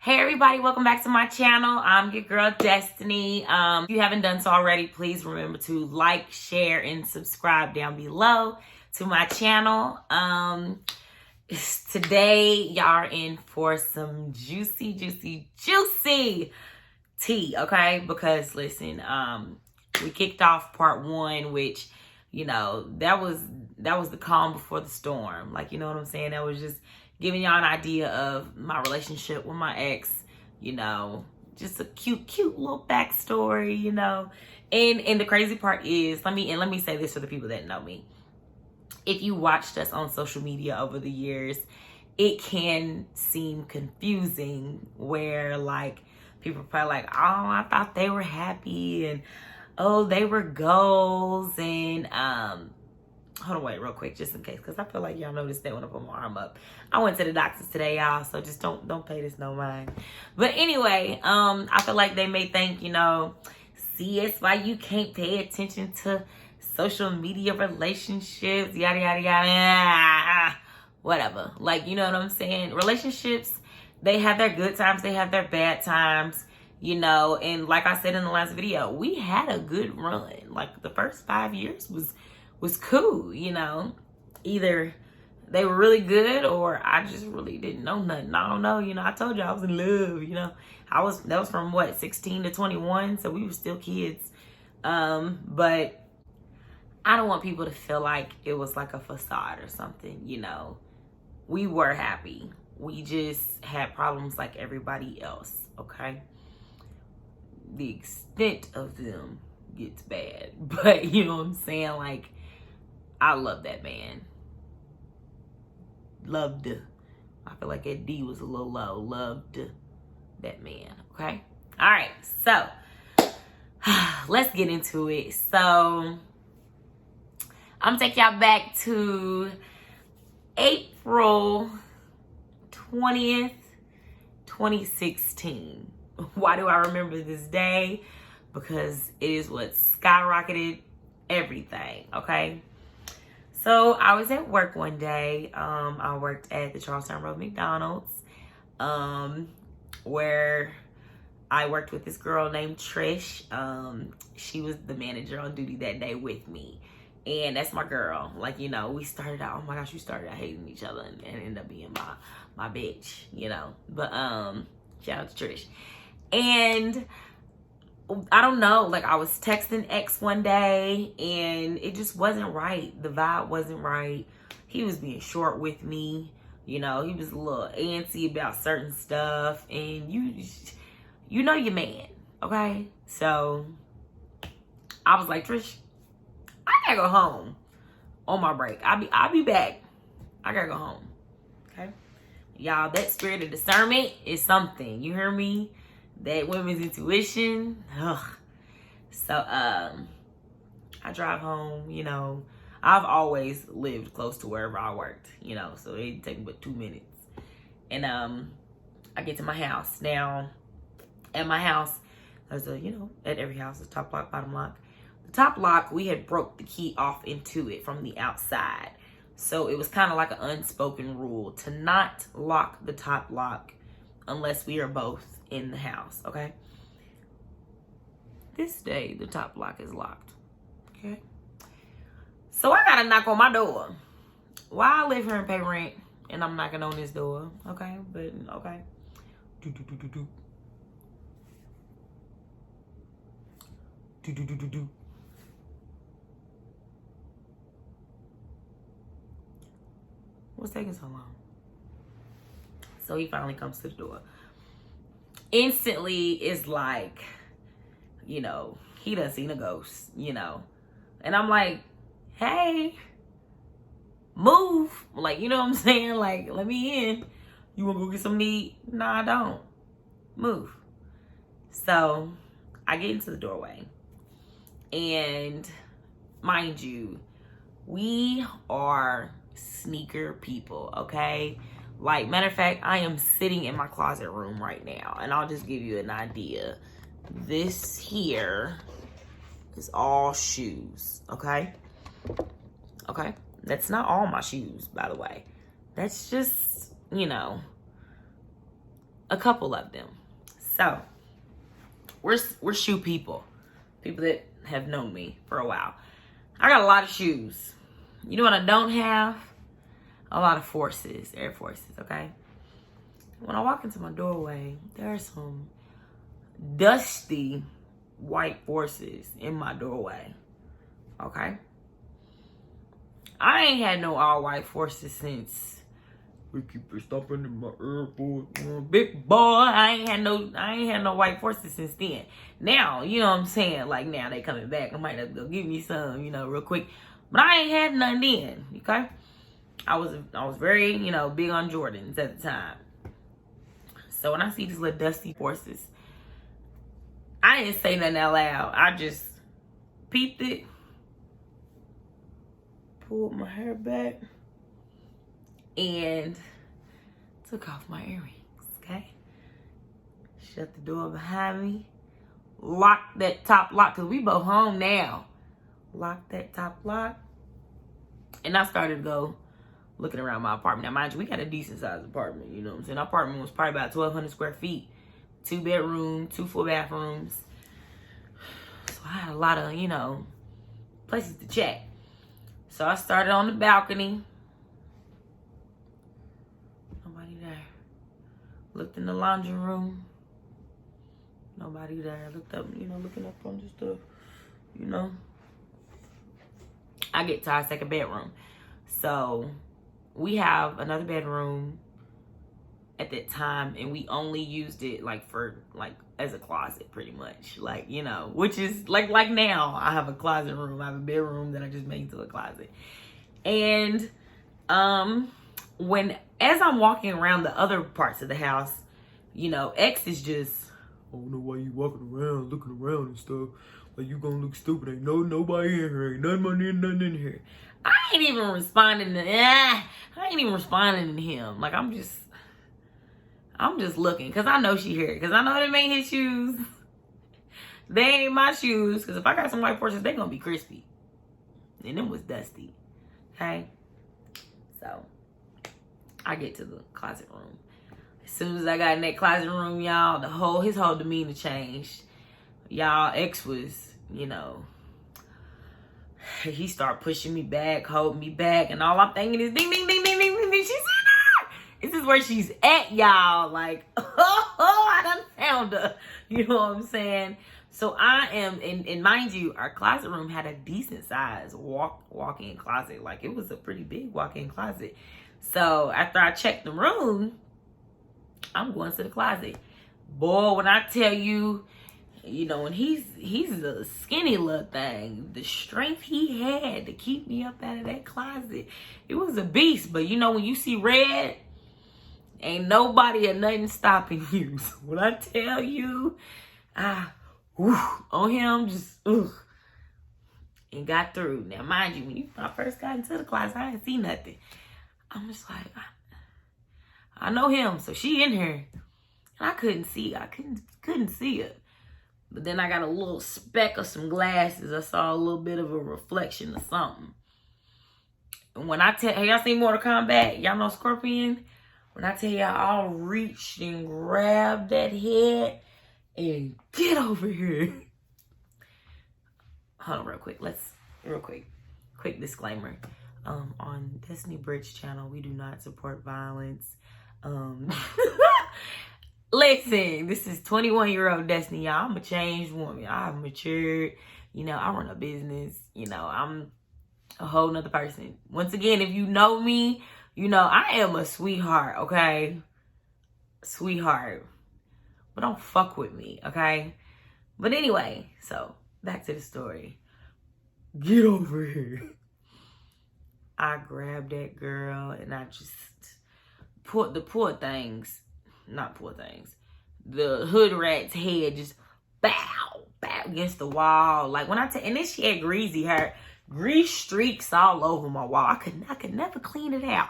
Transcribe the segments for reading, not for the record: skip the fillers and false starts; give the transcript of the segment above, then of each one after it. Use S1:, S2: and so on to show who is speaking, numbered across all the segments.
S1: Hey everybody, welcome back to my channel. I'm your girl Destiny. If you haven't done so already, please remember to like, share, and subscribe down below to my channel. Today y'all are in for some juicy tea, okay? Because listen, we kicked off part 1, which, you know, that was the calm before the storm. Like, you know what I'm saying? That was just giving y'all an idea of my relationship with my ex, you know, just a cute little backstory, you know. And the crazy part is, let me say this for the people that know me. If you watched us on social media over the years, it can seem confusing where like people are probably like, oh, I thought they were happy, and oh, they were goals, and hold on, wait real quick, just in case, because I feel like y'all noticed that when I put my arm up. I went to the doctor's today, y'all, so just don't pay this no mind. But anyway, I feel like they may think, you know, see, it's why you can't pay attention to social media relationships, yada yada yada, whatever. Like, you know what I'm saying? Relationships, they have their good times, they have their bad times, you know. And like I said in the last video, we had a good run. Like the first 5 years was cool, you know. Either they were really good or I just really didn't know nothing. I don't know, you know. I told you I was in love, you know. That was from what, 16 to 21, so we were still kids. But I don't want people to feel like it was like a facade or something, you know. We were happy. We just had problems like everybody else, okay? The extent of them gets bad, but you know what I'm saying? Like, I love that man. Loved. I feel like that D was a little low. Loved that man, okay? All right, so let's get into it. So I'm gonna take y'all back to April 20th, 2016. Why do I remember this day? Because it is what skyrocketed everything, okay? So I was at work one day. I worked at the Charlestown Road McDonald's, where I worked with this girl named Trish. She was the manager on duty that day with me. And that's my girl. Like, you know, we started out, oh my gosh, we started out hating each other and ended up being my bitch, you know. But shout out to Trish. And I don't know, like I was texting X one day and it just wasn't right. The vibe wasn't right. He was being short with me. You know, he was a little antsy about certain stuff, and you know your man, okay? So I was like, Trish, I gotta go home on my break. I'll be back. I gotta go home. Okay? Y'all, that spirit of discernment is something. You hear me? That women's intuition. Ugh. So I drive home, you know. I've always lived close to wherever I worked, you know, so it take me but 2 minutes. And I get to my house. Now, at my house, there's a, you know, at every house, there's top lock, bottom lock. The top lock, we had broke the key off into it from the outside. So it was kind of like an unspoken rule to not lock the top lock unless we are both in the house, okay? This day, the top lock is locked, okay? So I gotta knock on my door. While I live here and pay rent, and I'm knocking on this door, okay? But, okay. What's taking so long? So he finally comes to the door. Instantly, it's like, you know, he done seen a ghost, you know. And I'm like, hey, move. Like, you know what I'm saying? Like, let me in. You want to go get something to eat? No, I don't. Move. So I get into the doorway. And mind you, we are sneaker people, okay? Like, matter of fact, I am sitting in my closet room right now, and I'll just give you an idea. This here is all shoes, okay? Okay? That's not all my shoes, by the way. That's just, you know, a couple of them. So we're shoe people that have known me for a while. I got a lot of shoes. You know what I don't have? A lot of Air Forces, okay? When I walk into my doorway, there are some dusty white Forces in my doorway, okay? I ain't had no all white Forces since we keep stopping in my airport. Big boy, I ain't had no white Forces since then. Now, you know what I'm saying? Like now they coming back. I might have to go give me some, real quick. But I ain't had none then, okay? I was very, big on Jordans at the time. So when I see these little dusty Forces, I didn't say nothing out loud. I just peeped it, pulled my hair back, and took off my earrings, okay? Shut the door behind me, locked that top lock, because we both home now. Locked that top lock, and I started to go looking around my apartment. Now, mind you, we got a decent sized apartment, you know what I'm saying? Our apartment was probably about 1,200 square feet, 2 bedrooms, 2 full bathrooms. So I had a lot of, places to check. So I started on the balcony. Nobody there. Looked in the laundry room. Nobody there. Looked up, looking up on the stuff, I get to our second bedroom. So we have another bedroom at that time, and we only used it as a closet pretty much. Which is like now I have a closet room. I have a bedroom that I just made into a closet. And as I'm walking around the other parts of the house, X is just, I don't know why you walking around, looking around and stuff. Like you gonna look stupid. Ain't nobody in here. Ain't nothing in here. I ain't even responding to him. Like I'm just looking, because I know she here. Because I know them ain't his shoes. They ain't my shoes. Because if I got some white Forces, they gonna be crispy. And them was dusty. Okay? So, I get to the closet room. As soon as I got in that closet room, y'all, his whole demeanor changed. Y'all, X was, he started pushing me back, holding me back, and all I'm thinking is ding, ding, ding, ding, ding, ding, ding. She's in there. This is where she's at, y'all. Like, I done found her. You know what I'm saying? So I am, and mind you, our closet room had a decent size walk-in closet. Like, it was a pretty big walk-in closet. So after I checked the room, I'm going to the closet. Boy, when I tell you, and he's a skinny little thing. The strength he had to keep me up out of that closet, it was a beast. But when you see red, ain't nobody or nothing stopping you. So when I tell you, on him, just and got through. Now, mind you, when I first got into the closet, I didn't see nothing. I'm just like, I know him, so she in here, and I couldn't see. I couldn't see her. But then I got a little speck of some glasses. I saw a little bit of a reflection of something. And when I tell, have y'all seen Mortal Kombat? Y'all know Scorpion? When I tell y'all, I reached and grabbed that head and get over here. Hold on real quick. Quick disclaimer. On Destiny Bridge channel, we do not support violence. Listen, this is 21-year-old Destiny, y'all. I'm a changed woman. I've matured. I run a business. I'm a whole nother person. Once again, if you know me, I am a sweetheart, okay? Sweetheart. But don't fuck with me, okay? But anyway, so back to the story. Get over here. I grabbed that girl and I just put the the hood rat's head just bow against the wall. Like when and then she had grease streaks all over my wall. I could never clean it out.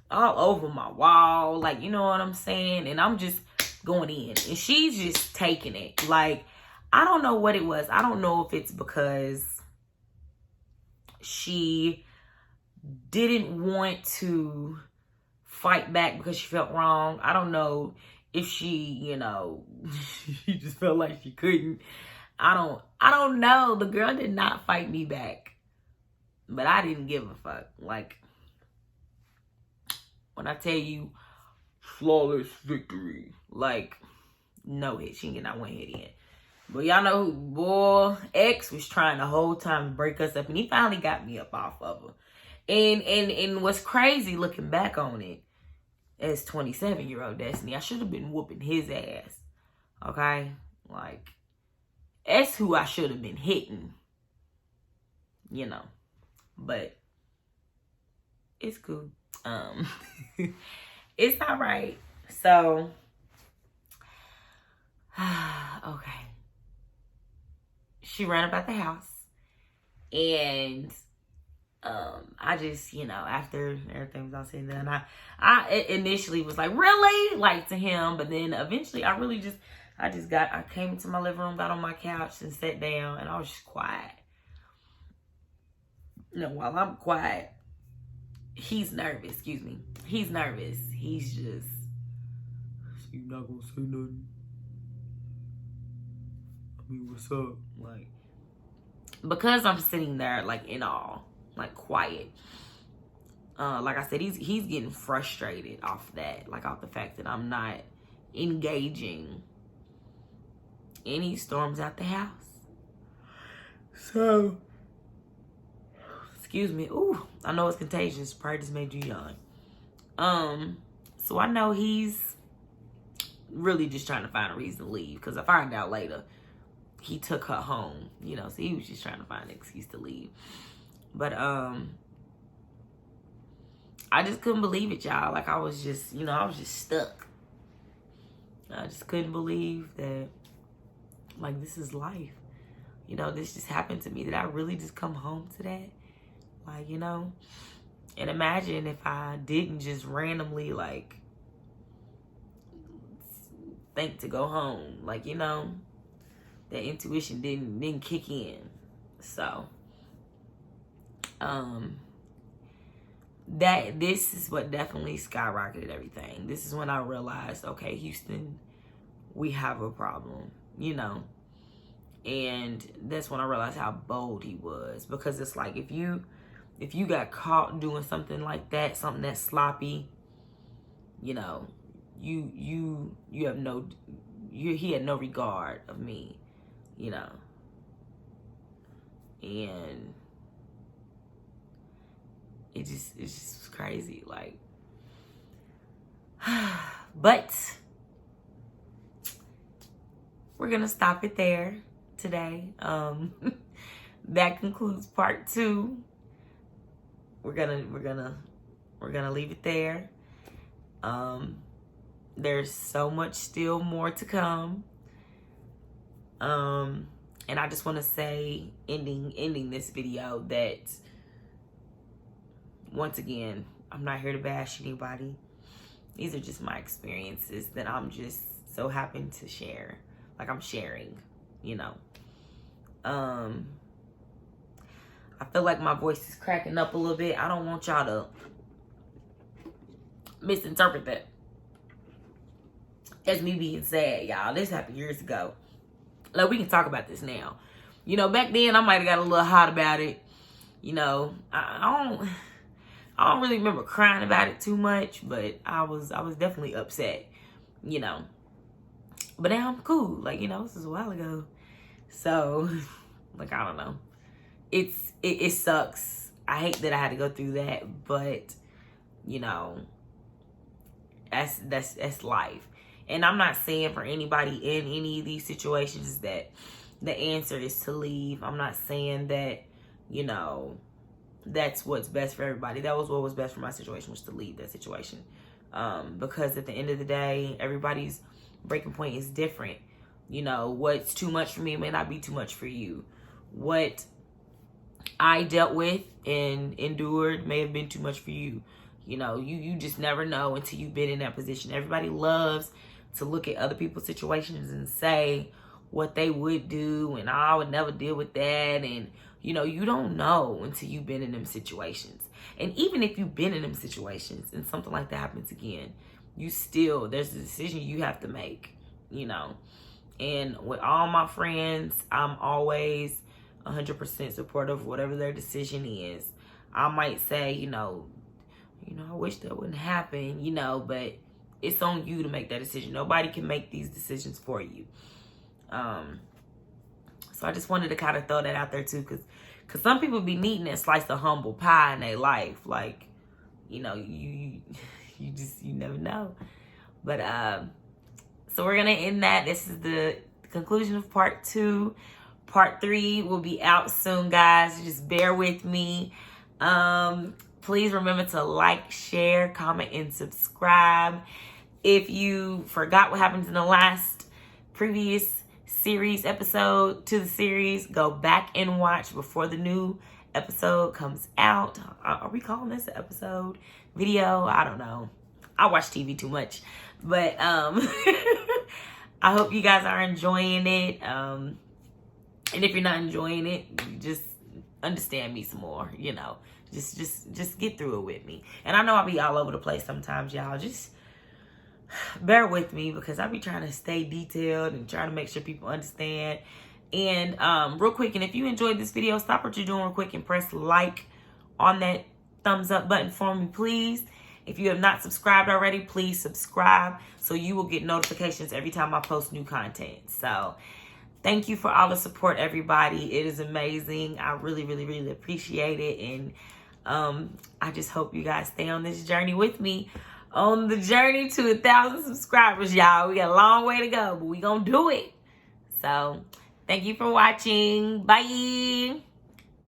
S1: All over my wall, like, you know what I'm saying? And I'm just going in, and she's just taking it. Like, I don't know what it was. I don't know if it's because she didn't want to fight back because she felt wrong. I don't know if she, you know, she just felt like she couldn't. I don't know. The girl did not fight me back. But I didn't give a fuck. Like, when I tell you flawless victory, like, no hit. She didn't get not one hit in. But y'all know who, boy, X was trying the whole time to break us up, and he finally got me up off of her. And what's crazy looking back on it, as 27-year-old Destiny, I should have been whooping his ass. Okay? Like, that's who I should have been hitting. You know. But it's cool. It's all right. So, okay. She ran about the house, and I just, you know, after everything was all said and done, I initially was like, really? Like, to him, but then eventually I came into my living room, got on my couch and sat down, and I was just quiet. You know, while I'm quiet, he's nervous, excuse me. He's nervous. He's just, you not gonna say nothing? I mean, what's up? Like, because I'm sitting there, like, in awe, like, quiet. Like I said, he's getting frustrated off that, like, off the fact that I'm not engaging. And he storms out the house. So, excuse me. Ooh, I know it's contagious. Pride just made you yawn. So I know he's really just trying to find a reason to leave, because I find out later he took her home, you know, so he was just trying to find an excuse to leave. But I just couldn't believe it, y'all. Like, I was just, you know, I was just stuck. I just couldn't believe that, like, this is life. You know, this just happened to me. Did I really just come home to that? Like, you know? And imagine if I didn't just randomly, like, think to go home. Like, you know? That intuition didn't kick in. So, this is what definitely skyrocketed everything. This is when I realized, okay, Houston, we have a problem, you know. And that's when I realized how bold he was, because it's like, if you got caught doing something like that, something that's sloppy, you know, he had no regard of me, you know. And it's just crazy, like. But we're gonna stop it there today. That concludes part 2. We're gonna leave it there. There's so much still more to come. And I just want to say, ending this video, that once again, I'm not here to bash anybody. These are just my experiences that I'm just so happy to share. Like, I'm sharing, you know. I feel like my voice is cracking up a little bit. I don't want y'all to misinterpret that as me being sad, y'all. This happened years ago. Like, we can talk about this now. You know, back then I might have got a little hot about it. You know, I don't really remember crying about it too much, but I was definitely upset, you know. But now I'm cool. Like, you know, this is a while ago. So, like, I don't know. It sucks. I hate that I had to go through that, but, you know, that's life. And I'm not saying for anybody in any of these situations that the answer is to leave. I'm not saying that, you know, that's what's best for everybody. That was what was best for my situation, was to leave that situation. Because at the end of the day, everybody's breaking point is different. You know, what's too much for me may not be too much for you. What I dealt with and endured may have been too much for you. You know, you just never know until you've been in that position. Everybody loves to look at other people's situations and say what they would do, and I would never deal with that. And, you know, you don't know until you've been in them situations. And even if you've been in them situations and something like that happens again, there's a decision you have to make, you know. And with all my friends, I'm always 100% supportive of whatever their decision is. I might say, I wish that wouldn't happen, but it's on you to make that decision. Nobody can make these decisions for you. So I just wanted to kind of throw that out there too, because some people be needing that slice of humble pie in their life. Like, you never know. But so we're gonna end that. This is the conclusion of part 2. Part 3 will be out soon, guys. Just bear with me. Please remember to like, share, comment, and subscribe. If you forgot what happened in the last previous series episode to the series, go back and watch before the new episode comes out. Are we calling this an episode? Video? I don't know. I watch TV too much. But I hope you guys are enjoying it. And if you're not enjoying it, just understand me some more, Just get through it with me. And I know I'll be all over the place sometimes, y'all. Just bear with me, because I be trying to stay detailed and trying to make sure people understand. And real quick, and if you enjoyed this video, stop what you're doing real quick and press like on that thumbs up button for me, please. If you have not subscribed already, please subscribe so you will get notifications every time I post new content. So thank you for all the support, everybody. It is amazing. I really, really, really appreciate it. And I just hope you guys stay on this journey with me, on the journey to 1,000 subscribers, y'all. We got a long way to go, but we gonna do it. So thank you for watching. Bye.